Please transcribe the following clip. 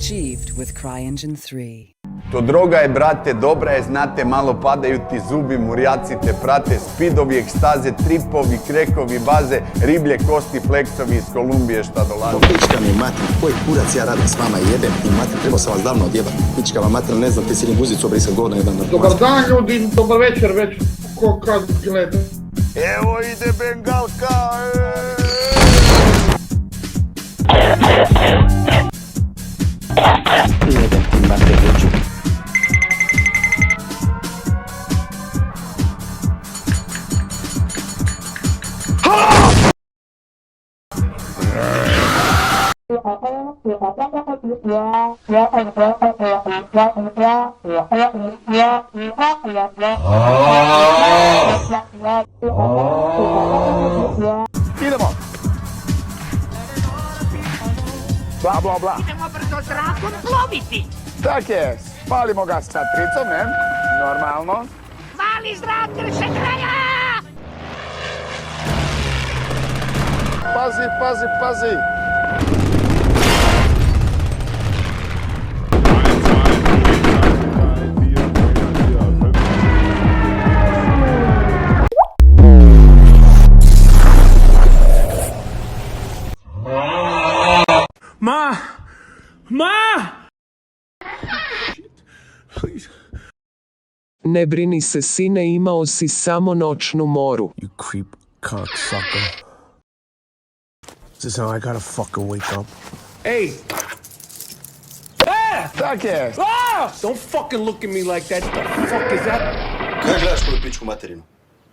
achieved with CryEngine 3. To droga je, brate, dobra je, znate, malo padaju ti zubi, murjaci te prate, spidovi, ekstaze, tripovi, krekovi, baze, riblje kosti, fleksovi iz Kolumbije šta dolaze. Pička mi mater, koji kurac ja radim s vama, jebem ti mater, trebao sam vas davno odjebat. Pička vam mater, ne znam, ti si ni guzicu obrisat godina jedan dan. Dobar dan ljudi, dobar večer već, ko kad gleda. Evo ide Bengalka! Jebem ti mater, večer. Idemo! Bla, bla, bla. Idemo brzo zrakom ploviti. Tak je, spalimo ga sa tricom, ne? Normalno. Mali zrak drže kraja! Pazi, pazi, pazi. Ma! Ma! Ne brini se, sine, imao si samo noćnu moru. You creep cocksucker. Is this how I gotta fucking wake up? Hey! Ah! Tak je. Ah! Don't fucking look at me like that. What the fuck is that? Kaj gledaš koju pičku materinu?